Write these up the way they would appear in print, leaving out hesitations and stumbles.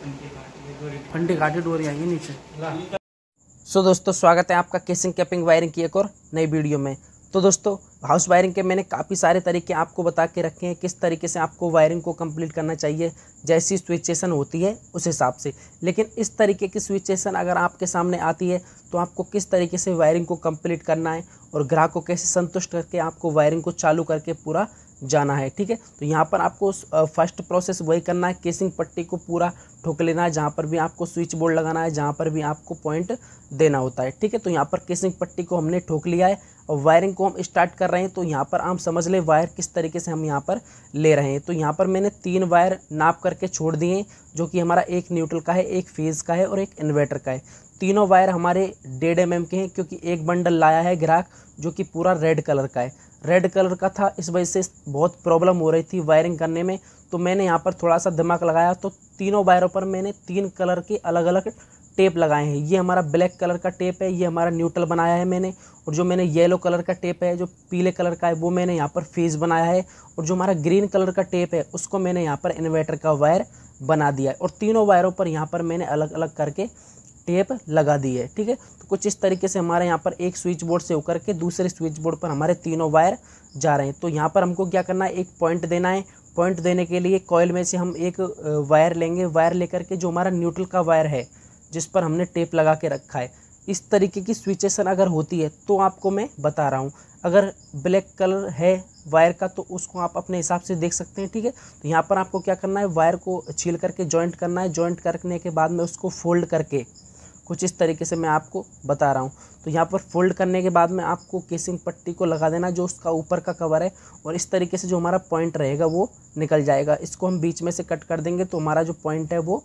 फंटी काटी डोरी आएंगी नीचे। सो दोस्तों, स्वागत है आपका केसिंग कैपिंग वायरिंग की एक और नई वीडियो में। तो दोस्तों, हाउस वायरिंग के मैंने काफ़ी सारे तरीके आपको बता के रखे हैं, किस तरीके से आपको वायरिंग को कंप्लीट करना चाहिए, जैसी सिचुएशन होती है उस हिसाब से। लेकिन इस तरीके की सिचुएशन अगर आपके सामने आती है तो आपको किस तरीके से वायरिंग को कंप्लीट करना है और ग्राहक को कैसे संतुष्ट करके आपको वायरिंग को चालू करके पूरा जाना है। ठीक है, तो यहाँ पर आपको फर्स्ट प्रोसेस वही करना है, केसिंग पट्टी को पूरा ठोक लेना है, जहाँ पर भी आपको स्विच बोर्ड लगाना है, जहाँ पर भी आपको पॉइंट देना होता है। ठीक है, तो यहाँ पर केसिंग पट्टी को हमने ठोक लिया है और वायरिंग को हम स्टार्ट कर रहे हैं। तो यहाँ पर आप समझ लें वायर किस तरीके से हम यहाँ पर ले रहे हैं। तो यहाँ पर मैंने 3 वायर नाप करके छोड़ दिए, जो कि हमारा एक न्यूट्रल का है, एक फेज़ का है और एक इन्वर्टर का है। तीनों वायर हमारे 1.5 mm के हैं, क्योंकि एक बंडल लाया है ग्राहक जो कि पूरा रेड कलर का है। रेड कलर का था, इस वजह से बहुत प्रॉब्लम हो रही थी वायरिंग करने में। तो मैंने यहाँ पर थोड़ा सा दिमाग लगाया, तो तीनों वायरों पर मैंने 3 कलर के अलग अलग टेप लगाए हैं। ये हमारा ब्लैक कलर का टेप है, ये हमारा न्यूट्रल बनाया है मैंने, और जो मैंने येलो कलर का टेप है, जो पीले कलर का है, वो मैंने यहाँ पर फेज़ बनाया है, और जो हमारा ग्रीन कलर का टेप है उसको मैंने यहाँ पर इन्वर्टर का वायर बना दिया है। और तीनों वायरों पर यहाँ पर मैंने अलग अलग करके टेप लगा दी है। ठीक है, तो कुछ इस तरीके से हमारे यहाँ पर एक स्विच बोर्ड से होकर के दूसरे स्विच बोर्ड पर हमारे तीनों वायर जा रहे हैं। तो यहाँ पर हमको क्या करना है, एक पॉइंट देना है। पॉइंट देने के लिए कॉइल में से हम एक वायर लेंगे, वायर लेकर के जो हमारा न्यूट्रल का वायर है जिस पर हमने टेप लगा के रखा है, इस तरीके की सिचुएशन अगर होती है तो आपको मैं बता रहा हूँ। अगर ब्लैक कलर है वायर का तो उसको आप अपने हिसाब से देख सकते हैं। ठीक है, तो यहाँ पर आपको क्या करना है, वायर को छील करके जॉइंट करना है। जॉइंट करने के बाद में उसको फोल्ड करके कुछ इस तरीके से मैं आपको बता रहा हूँ। तो यहाँ पर फोल्ड करने के बाद में आपको केसिंग पट्टी को लगा देना, जो उसका ऊपर का कवर है, और इस तरीके से जो हमारा पॉइंट रहेगा वो निकल जाएगा। इसको हम बीच में से कट कर देंगे तो हमारा जो पॉइंट है वो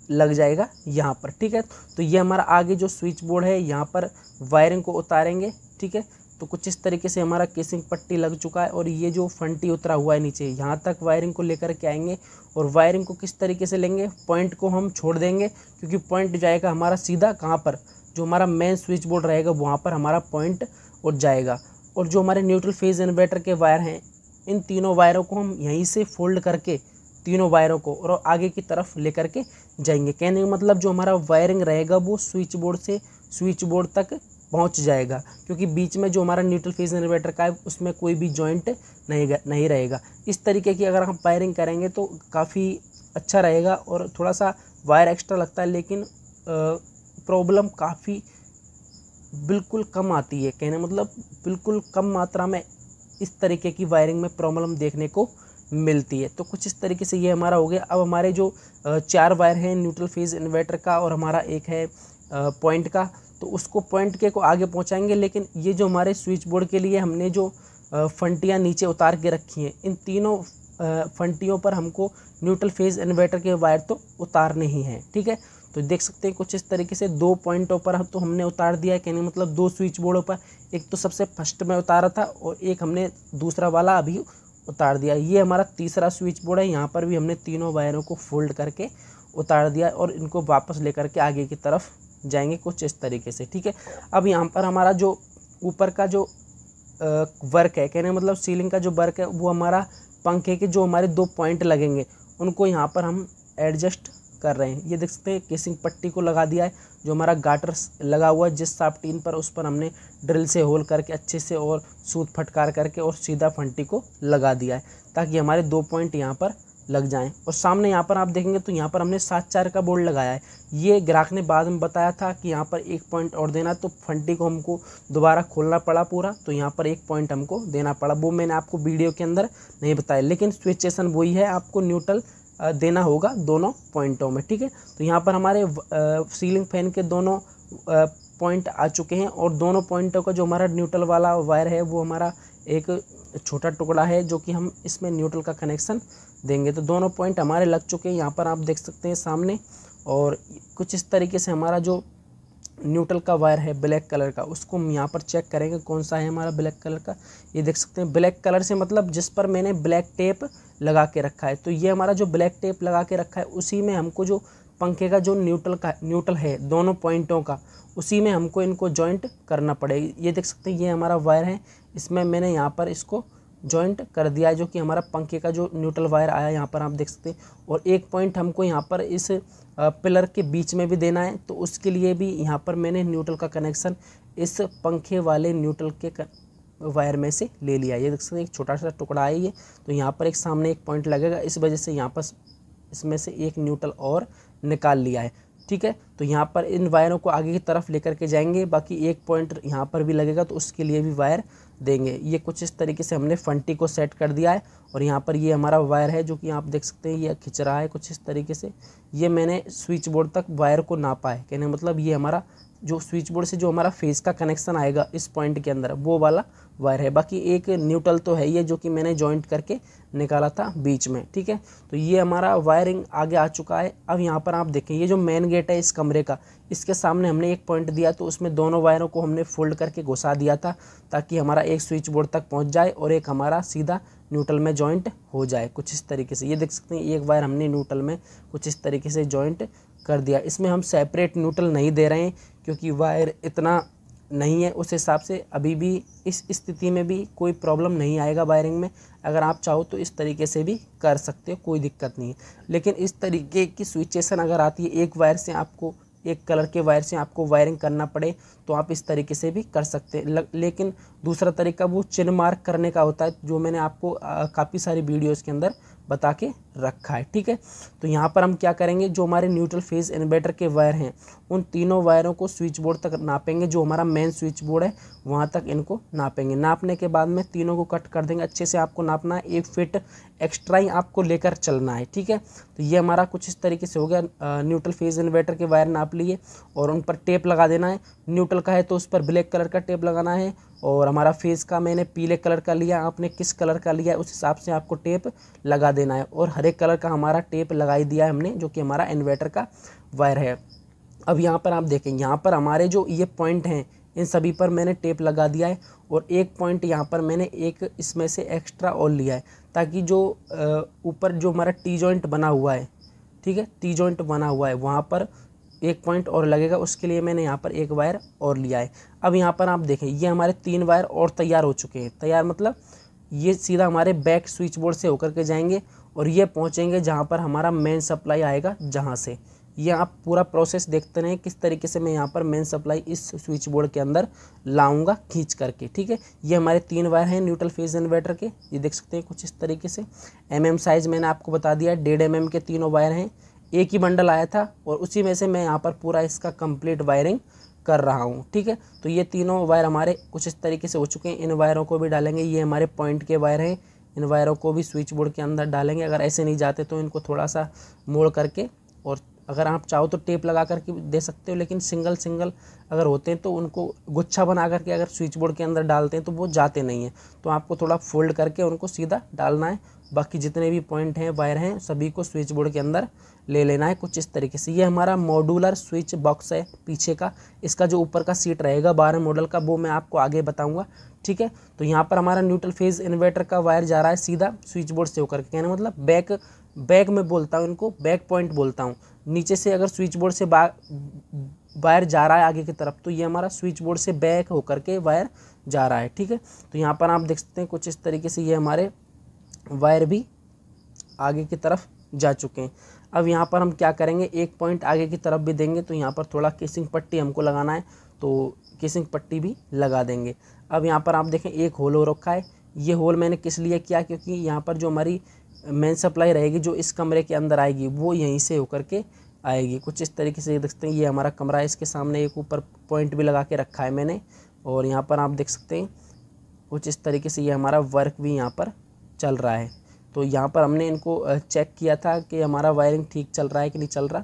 लग जाएगा यहाँ पर। ठीक है, तो ये हमारा आगे जो स्विच बोर्ड है, यहाँ पर वायरिंग को उतारेंगे। ठीक है, तो कुछ इस तरीके से हमारा केसिंग पट्टी लग चुका है, और ये जो फंटी उतरा हुआ है नीचे, यहाँ तक वायरिंग को लेकर के आएंगे। और वायरिंग को किस तरीके से लेंगे, पॉइंट को हम छोड़ देंगे, क्योंकि पॉइंट जाएगा हमारा सीधा कहाँ पर, जो हमारा मेन स्विच बोर्ड रहेगा वहाँ पर हमारा पॉइंट उठ जाएगा। और जो हमारे न्यूट्रल फेज इन्वर्टर के वायर हैं, इन तीनों वायरों को हम यहीं से फोल्ड करके तीनों वायरों को और आगे की तरफ लेकर के जाएंगे। कहने का मतलब जो हमारा वायरिंग रहेगा वो स्विच बोर्ड से स्विच बोर्ड तक पहुंच जाएगा, क्योंकि बीच में जो हमारा न्यूट्रल फेज इन्वर्टर का है उसमें कोई भी जॉइंट नहीं रहेगा। इस तरीके की अगर हम वायरिंग करेंगे तो काफ़ी अच्छा रहेगा, और थोड़ा सा वायर एक्स्ट्रा लगता है, लेकिन प्रॉब्लम काफ़ी बिल्कुल कम आती है। कहने मतलब बिल्कुल कम मात्रा में इस तरीके की वायरिंग में प्रॉब्लम देखने को मिलती है। तो कुछ इस तरीके से ये हमारा हो गया। अब हमारे जो 4 वायर हैं न्यूट्रल फेज इन्वर्टर का, और हमारा एक है पॉइंट का, तो उसको पॉइंट के को आगे पहुंचाएंगे। लेकिन ये जो हमारे स्विच बोर्ड के लिए हमने जो फंटियाँ नीचे उतार के रखी हैं, इन तीनों फंटियों पर हमको न्यूट्रल फेज इन्वर्टर के वायर तो उतारने ही हैं। ठीक है, तो देख सकते हैं कुछ इस तरीके से 2 पॉइंटों पर तो हमने उतार दिया है। कहने मतलब 2 स्विच बोर्डों पर, एक तो सबसे फर्स्ट में उतारा था और एक हमने दूसरा वाला अभी उतार दिया। ये हमारा तीसरा स्विच बोर्ड है, यहाँ पर भी हमने तीनों वायरों को फोल्ड करके उतार दिया, और इनको वापस लेकर के आगे की तरफ जाएंगे कुछ इस तरीके से। ठीक है, अब यहाँ पर हमारा जो ऊपर का जो वर्क है, कहने मतलब सीलिंग का जो वर्क है, वो हमारा पंखे के जो हमारे 2 पॉइंट लगेंगे उनको यहाँ पर हम एडजस्ट कर रहे हैं। ये देख सकते हैं केसिंग पट्टी को लगा दिया है, जो हमारा गाटर लगा हुआ है जिस साफ्टीन पर, उस पर हमने ड्रिल से होल करके अच्छे से और सूत फटकार करके और सीधा फंटी को लगा दिया है, ताकि हमारे 2 पॉइंट यहाँ पर लग जाएं। और सामने यहाँ पर आप देखेंगे तो यहाँ पर हमने 7-4 का बोर्ड लगाया है। ये ग्राहक ने बाद में बताया था कि यहाँ पर 1 पॉइंट और देना, तो फंटी को हमको दोबारा खोलना पड़ा पूरा, तो यहाँ पर 1 पॉइंट हमको देना पड़ा। वो मैंने आपको वीडियो के अंदर नहीं बताया, लेकिन सिचुएशन वही है, आपको न्यूट्रल देना होगा दोनों पॉइंटों में। ठीक है, तो यहाँ पर हमारे सीलिंग फैन के दोनों पॉइंट आ चुके हैं, और दोनों पॉइंटों का जो हमारा न्यूट्रल वाला वायर है वो हमारा एक छोटा टुकड़ा है, जो कि हम इसमें न्यूट्रल का कनेक्शन देंगे। तो दोनों पॉइंट हमारे लग चुके हैं, यहाँ पर आप देख सकते हैं सामने। और कुछ इस तरीके से हमारा जो न्यूट्रल का वायर है ब्लैक कलर का, उसको हम यहाँ पर चेक करेंगे कौन सा है हमारा ब्लैक कलर का। ये देख सकते हैं ब्लैक कलर से मतलब जिस पर मैंने ब्लैक टेप लगा के रखा है। तो ये हमारा जो ब्लैक टेप लगा के रखा है, उसी में हमको जो पंखे का जो न्यूट्रल है दोनों पॉइंटों का, उसी में हमको इनको जॉइंट करना पड़ेगा। ये देख सकते हैं ये हमारा वायर है, इसमें मैंने यहाँ पर इसको जॉइंट कर दिया है, जो कि हमारा पंखे का जो न्यूट्रल वायर आया यहाँ पर आप देख सकते हैं। और एक पॉइंट हमको यहाँ पर इस पिलर के बीच में भी देना है, तो उसके लिए भी यहाँ पर मैंने न्यूट्रल का कनेक्शन इस पंखे वाले न्यूट्रल के वायर में से ले लिया। ये देख सकते हैं एक छोटा सा टुकड़ा है ये, तो यहाँ पर एक सामने एक पॉइंट लगेगा, इस वजह से यहाँ पर इसमें से एक न्यूट्रल और निकाल लिया है। ठीक है, तो यहाँ पर इन वायरों को आगे की तरफ लेकर के जाएंगे, बाकी एक पॉइंट यहाँ पर भी लगेगा तो उसके लिए भी वायर देंगे। ये कुछ इस तरीके से हमने फंटी को सेट कर दिया है। और यहाँ पर ये हमारा वायर है जो कि आप देख सकते हैं ये खिंच रहा है कुछ इस तरीके से। ये मैंने स्विच बोर्ड तक वायर को नापा है, कहने मतलब ये हमारा जो स्विच बोर्ड से जो हमारा फेस का कनेक्शन आएगा इस पॉइंट के अंदर वो वाला वायर है। बाकी एक न्यूट्रल तो है ये जो कि मैंने जॉइंट करके निकाला था बीच में। ठीक है, तो ये हमारा वायरिंग आगे आ चुका है। अब यहाँ पर आप देखें ये जो मेन गेट है इस कमरे का, इसके सामने हमने एक पॉइंट दिया, तो उसमें दोनों वायरों को हमने फोल्ड करके घुसा दिया था ताकि हमारा एक स्विच बोर्ड तक पहुँच जाए और एक हमारा सीधा न्यूट्रल में जॉइंट हो जाए कुछ इस तरीके से। ये देख सकते हैं एक वायर हमने न्यूट्रल में कुछ इस तरीके से जॉइंट कर दिया। इसमें हम सेपरेट न्यूट्रल नहीं दे रहे हैं क्योंकि वायर इतना नहीं है, उस हिसाब से अभी भी इस स्थिति में भी कोई प्रॉब्लम नहीं आएगा वायरिंग में। अगर आप चाहो तो इस तरीके से भी कर सकते हो, कोई दिक्कत नहीं है। लेकिन इस तरीके की सिचुएशन अगर आती है एक वायर से आपको एक कलर के वायर से आपको वायरिंग करना पड़े तो आप इस तरीके से भी कर सकते हैं। लेकिन दूसरा तरीका वो चिन्ह मार्क करने का होता है, जो मैंने आपको काफ़ी सारी वीडियोज़ के अंदर बता के रखा है। ठीक है, तो यहाँ पर हम क्या करेंगे, जो हमारे न्यूट्रल फेज इन्वर्टर के वायर हैं उन तीनों वायरों को स्विच बोर्ड तक नापेंगे, जो हमारा मेन स्विच बोर्ड है वहाँ तक इनको नापेंगे। नापने के बाद में तीनों को कट कर देंगे। अच्छे से आपको नापना है, 1 फीट एक्स्ट्रा ही आपको लेकर चलना है। ठीक है, तो ये हमारा कुछ इस तरीके से हो गया। न्यूट्रल फेज इन्वर्टर के वायर नाप लिए और उन पर टेप लगा देना है। न्यूट्रल का है तो उस पर ब्लैक कलर का टेप लगाना है, और हमारा फेस का मैंने पीले कलर का लिया, आपने किस कलर का लिया उस हिसाब से आपको टेप लगा देना है। और हरे कलर का हमारा टेप लगाई दिया है हमने, जो कि हमारा इन्वर्टर का वायर है। अब यहाँ पर आप देखें, यहाँ पर हमारे जो ये पॉइंट हैं इन सभी पर मैंने टेप लगा दिया है, और एक पॉइंट यहाँ पर मैंने एक इसमें से एक्स्ट्रा और लिया है, ताकि जो ऊपर जो हमारा टी जॉइंट बना हुआ है, ठीक है, टी जॉइंट बना हुआ है वहाँ पर एक पॉइंट और लगेगा, उसके लिए मैंने यहाँ पर एक वायर और लिया है। अब यहाँ पर आप देखें ये हमारे 3 वायर और तैयार हो चुके हैं। तैयार मतलब ये सीधा हमारे बैक स्विच बोर्ड से होकर के जाएंगे और ये पहुँचेंगे जहाँ पर हमारा मेन सप्लाई आएगा, जहाँ से ये आप पूरा प्रोसेस देखते रहें किस तरीके से मैं यहाँ पर मेन सप्लाई इस स्विच बोर्ड के अंदर लाऊंगा खींच करके। ठीक है, ये हमारे 3 वायर हैं न्यूट्रल फेज इन्वर्टर के, ये देख सकते हैं कुछ इस तरीके से। साइज़ मैंने आपको बता दिया, 1.5 mm के तीनों वायर हैं। एक ही बंडल आया था और उसी में से मैं यहाँ पर पूरा इसका कंप्लीट वायरिंग कर रहा हूँ। ठीक है, तो ये तीनों वायर हमारे कुछ इस तरीके से हो चुके हैं। इन वायरों को भी डालेंगे, ये हमारे पॉइंट के वायर हैं, इन वायरों को भी स्विच बोर्ड के अंदर डालेंगे। अगर ऐसे नहीं जाते तो इनको थोड़ा सा मोड़ करके, और अगर आप चाहो तो टेप लगा करके दे सकते हो, लेकिन सिंगल सिंगल अगर होते हैं तो उनको गुच्छा बना करके अगर स्विच बोर्ड के अंदर डालते हैं तो वो जाते नहीं हैं, तो आपको थोड़ा फोल्ड करके उनको सीधा डालना है। बाकी जितने भी पॉइंट हैं वायर हैं सभी को स्विच बोर्ड के अंदर ले लेना है कुछ इस तरीके से। ये हमारा मॉड्यूलर स्विच बॉक्स है पीछे का, इसका जो ऊपर का सीट रहेगा 12 मॉडल का वो मैं आपको आगे बताऊंगा। ठीक है, तो यहाँ पर हमारा न्यूट्रल फेज इन्वर्टर का वायर जा रहा है सीधा स्विच बोर्ड से होकर के, कहना मतलब बैक में बोलता हूँ इनको, बैक पॉइंट बोलता हूँ। नीचे से अगर स्विच बोर्ड से वायर जा रहा है आगे की तरफ, तो ये हमारा स्विच बोर्ड से बैक होकर के वायर जा रहा है। ठीक है, तो यहाँ पर आप देख सकते हैं कुछ इस तरीके से ये हमारे वायर भी आगे की तरफ जा चुके हैं। अब यहाँ पर हम क्या करेंगे, एक पॉइंट आगे की तरफ भी देंगे, तो यहाँ पर थोड़ा केसिंग पट्टी हमको लगाना है, तो केसिंग पट्टी भी लगा देंगे। अब यहाँ पर आप देखें एक होल हो रखा है। ये होल मैंने किस लिए किया, क्योंकि यहाँ पर जो हमारी मेन सप्लाई रहेगी जो इस कमरे के अंदर आएगी वो यहीं से होकर के आएगी कुछ इस तरीके से। देख सकते हैं ये हमारा कमरा है, इसके सामने एक ऊपर पॉइंट भी लगा के रखा है मैंने, और यहाँ पर आप देख सकते हैं कुछ इस तरीके से ये हमारा वर्क भी यहाँ पर चल रहा है। तो यहाँ पर हमने इनको चेक किया था कि हमारा वायरिंग ठीक चल रहा है कि नहीं चल रहा।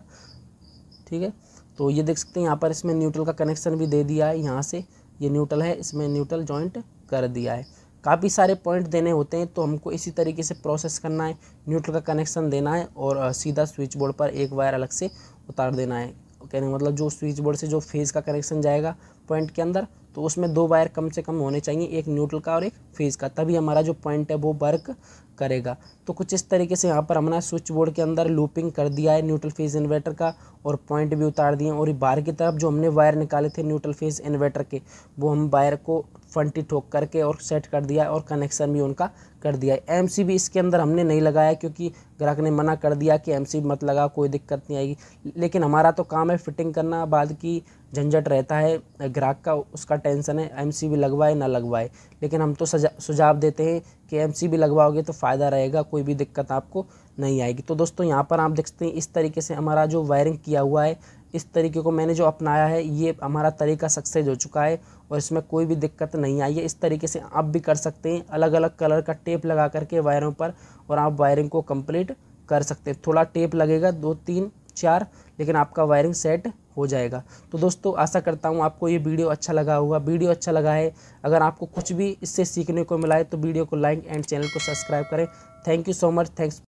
ठीक है, तो ये देख सकते हैं यहाँ पर इसमें न्यूट्रल का कनेक्शन भी दे दिया है, यहाँ से ये न्यूट्रल है, इसमें न्यूट्रल जॉइंट कर दिया है। काफ़ी सारे पॉइंट देने होते हैं तो हमको इसी तरीके से प्रोसेस करना है, न्यूट्रल का कनेक्शन देना है और सीधा स्विच बोर्ड पर एक वायर अलग से उतार देना है। कहने मतलब जो स्विच बोर्ड से जो फेज़ का कनेक्शन जाएगा पॉइंट के अंदर, तो उसमें 2 वायर कम से कम होने चाहिए, एक न्यूट्रल का और एक फेज़ का, तभी हमारा जो पॉइंट है वो वर्क करेगा। तो कुछ इस तरीके से यहाँ पर हमने स्विच बोर्ड के अंदर लूपिंग कर दिया है न्यूट्रल फेज इन्वर्टर का, और पॉइंट भी उतार दिए। और बाहर की तरफ जो हमने वायर निकाले थे न्यूट्रल फेज इन्वर्टर के, वो हम वायर को फंटी ठोक करके और सेट कर दिया, और कनेक्शन भी उनका कर दिया है। एमसीबी इसके अंदर हमने नहीं लगाया, क्योंकि ग्राहक ने मना कर दिया कि एमसीबी मत लगा, कोई दिक्कत नहीं आएगी। लेकिन हमारा तो काम है फिटिंग करना, बाद की झंझट रहता है ग्राहक का, उसका टेंशन है एमसीबी लगवाए ना लगवाए। लेकिन हम तो सुझाव देते हैं कि एमसीबी लगवाओगे तो फ़ायदा रहेगा, कोई भी दिक्कत आपको नहीं आएगी। तो दोस्तों यहाँ पर आप देख सकते हैं इस तरीके से हमारा जो वायरिंग किया हुआ है, इस तरीके को मैंने जो अपनाया है, ये हमारा तरीका सक्सेस हो चुका है और इसमें कोई भी दिक्कत नहीं आई है। इस तरीके से आप भी कर सकते हैं, अलग अलग कलर का टेप लगा करके वायरों पर, और आप वायरिंग को कंप्लीट कर सकते हैं। थोड़ा टेप लगेगा 2 3 4, लेकिन आपका वायरिंग सेट हो जाएगा। तो दोस्तों आशा करता हूँ आपको ये वीडियो अच्छा लगा होगा। वीडियो अच्छा लगा है, अगर आपको कुछ भी इससे सीखने को मिला है तो वीडियो को लाइक एंड चैनल को सब्सक्राइब करें। Thank you so much. Thanks.